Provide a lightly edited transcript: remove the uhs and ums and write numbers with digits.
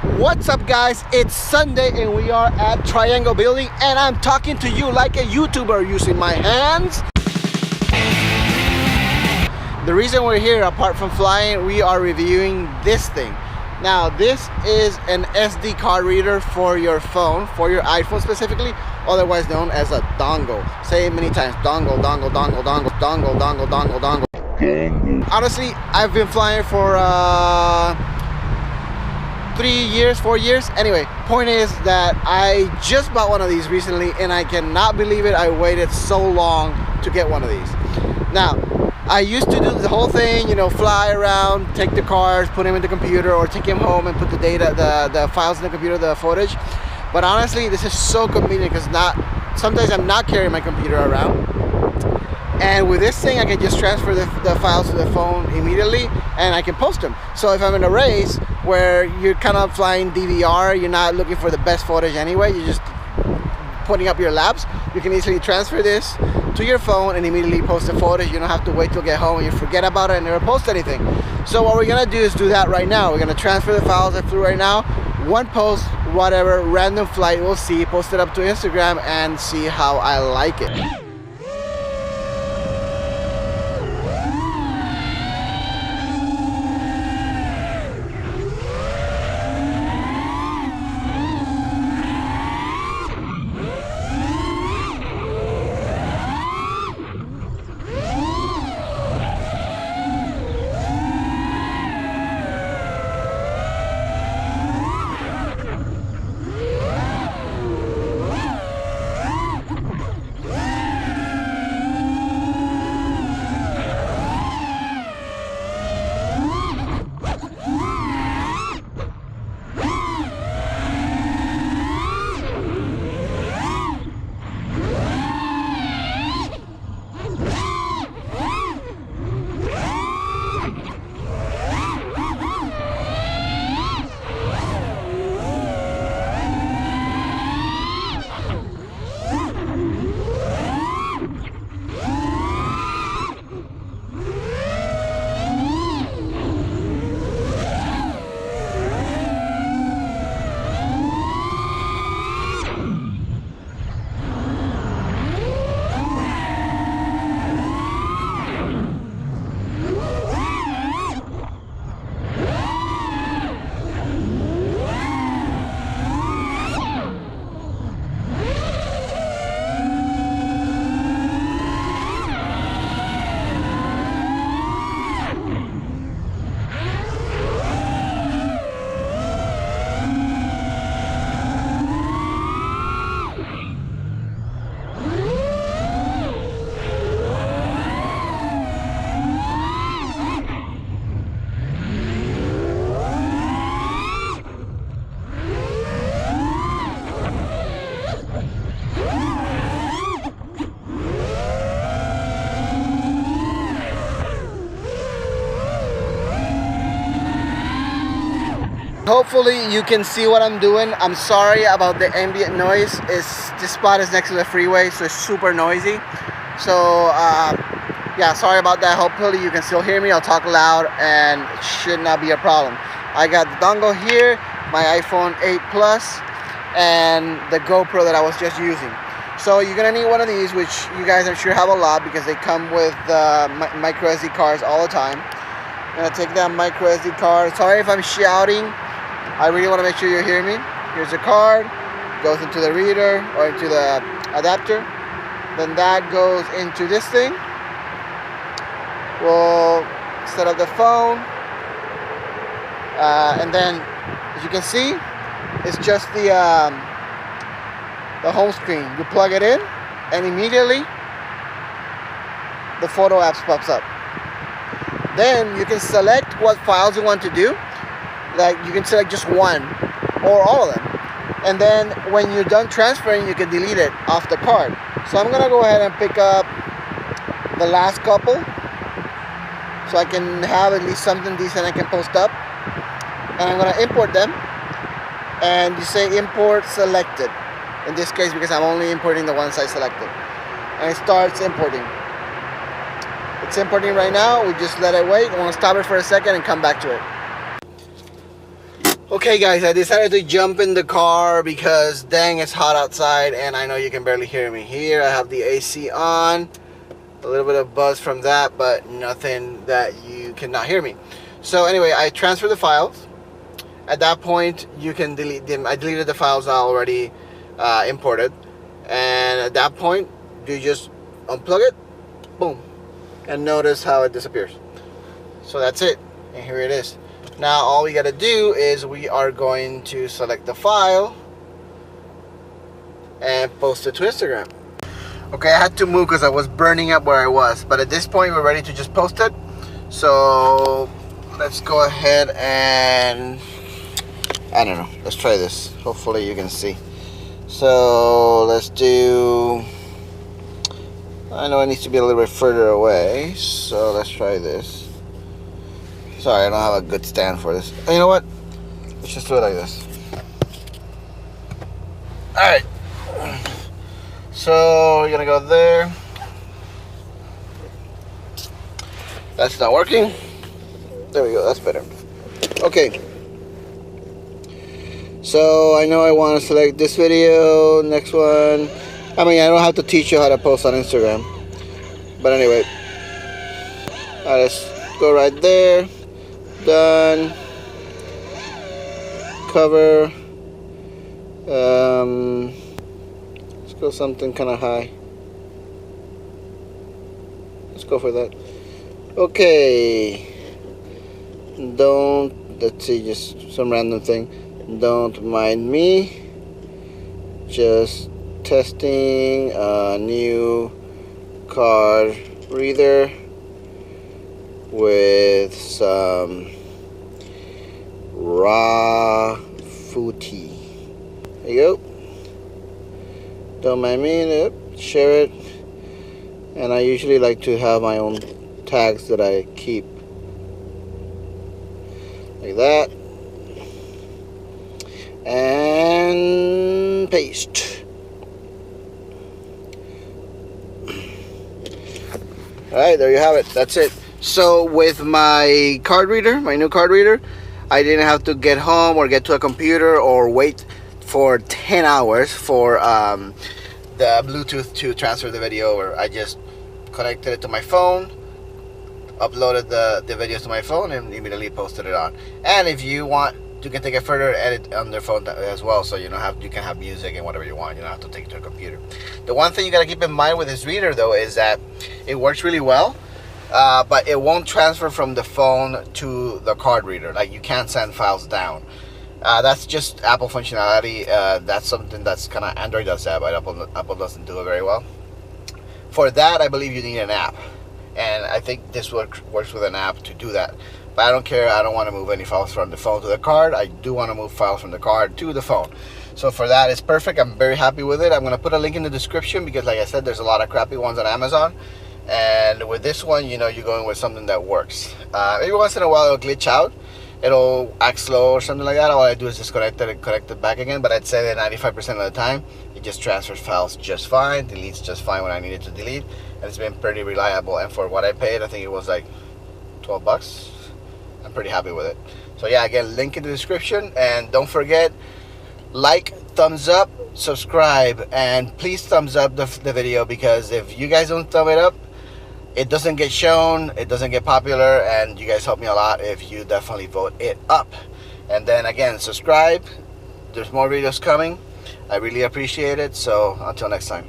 What's up, guys? It's Sunday and we are at Triangle Building, and I'm talking to you like a YouTuber using my hands. The reason we're here, apart from flying, we are reviewing this thing. Now, this is an SD card reader for your phone, for your iPhone specifically, otherwise known as a dongle. Say it many times: dongle, dongle, dongle, dongle, dongle, dongle, dongle, dongle. Honestly, I've been flying for 4 years. Anyway, point is that I just bought one of these recently, and I cannot believe it. I waited so long to get one of these. Now, I used to do the whole thing, you know, fly around, take the cards, put them in the computer, or take them home and put the data, the files in the computer, the footage. But honestly, this is so convenient because sometimes I'm not carrying my computer around. And with this thing, I can just transfer the files to the phone immediately, and I can post them. So if I'm in a race where you're kind of flying DVR, you're not looking for the best footage anyway, you're just putting up your laps, you can easily transfer this to your phone and immediately post the footage. You don't have to wait till get home and you forget about it and never post anything. So what we're gonna do is do that right now. We're gonna transfer the files I flew right now, one post, whatever, random flight, we'll see, post it up to Instagram and see how I like it. Hopefully you can see what I'm doing. I'm sorry about the ambient noise. This spot is next to the freeway, so it's super noisy. So yeah, sorry about that. Hopefully you can still hear me. I'll talk loud and it should not be a problem. I got the dongle here, my iPhone 8 Plus, and the GoPro that I was just using. So you're gonna need one of these, which you guys I'm sure have a lot because they come with micro SD cards all the time. I'm gonna take that micro SD card. Sorry if I'm shouting. I really want to make sure you hear me. Here's the card, goes into the reader or into the adapter. Then that goes into this thing. We'll set up the phone. And then, as you can see, it's just the home screen. You plug it in and immediately the photo apps pops up. Then you can select what files you want to do. Like you can select just one or all of them, and then when you're done transferring, you can delete it off the card. So I'm gonna go ahead and pick up the last couple so I can have at least something decent I can post up, and I'm gonna import them, and you say import selected in this case because I'm only importing the ones I selected, and it starts importing. It's importing right now. We just let it wait. I'm gonna stop it for a second and come back to it. Okay guys, I decided to jump in the car because dang, it's hot outside and I know you can barely hear me here. I have the AC on, a little bit of buzz from that, but nothing that you cannot hear me. So anyway, I transferred the files. At that point, you can delete them. I deleted the files I already imported, and at that point, you just unplug it, boom, and notice how it disappears. So that's it, and here it is. Now all we gotta do is we are going to select the file and post it to Instagram. Okay, I had to move because I was burning up where I was, but at this point we're ready to just post it. So let's go ahead and, I don't know, let's try this. Hopefully you can see. So let's do, I know it needs to be a little bit further away, so let's try this. Sorry, I don't have a good stand for this. You know what? Let's just do it like this. Alright. So, you're gonna go there. That's not working. There we go, that's better. Okay. So, I know I want to select this video, next one. I mean, I don't have to teach you how to post on Instagram. But anyway. Alright, let's go right there. Done. Cover. Let's go something kind of high. Let's go for that. Okay. Let's see, just some random thing. Don't mind me. Just testing a new card reader with some raw footy. There you go. Don't mind me. Share it. And I usually like to have my own tags that I keep. Like that. And paste. Alright, there you have it. That's it. So with my card reader, my new card reader, I didn't have to get home or get to a computer or wait for 10 hours for the Bluetooth to transfer the video over. I just connected it to my phone, uploaded the videos to my phone, and immediately posted it on. And if you want, you can take it further, edit on their phone as well, so you can have music and whatever you want. You don't have to take it to a computer. The one thing you gotta keep in mind with this reader though is that it works really well. But it won't transfer from the phone to the card reader. Like, you can't send files down. That's just Apple functionality. That's something that's kind of, Android does that, but Apple doesn't do it very well. For that, I believe you need an app, and I think this works with an app to do that. But I don't care. I don't want to move any files from the phone to the card. I do want to move files from the card to the phone. So for that, it's perfect. I'm very happy with it. I'm going to put a link in the description because, like I said, there's a lot of crappy ones on Amazon. And with this one, you know, you're going with something that works. Every once in a while, it'll glitch out. It'll act slow or something like that. All I do is disconnect it and connect it back again. But I'd say that 95% of the time, it just transfers files just fine, deletes just fine when I need it to delete. And it's been pretty reliable. And for what I paid, I think it was like 12 bucks. I'm pretty happy with it. So yeah, again, link in the description. And don't forget, like, thumbs up, subscribe, and please thumbs up the video, because if you guys don't thumb it up, it doesn't get shown, it doesn't get popular, and you guys help me a lot if you definitely vote it up. And then again, subscribe. There's more videos coming. I really appreciate it. So until next time.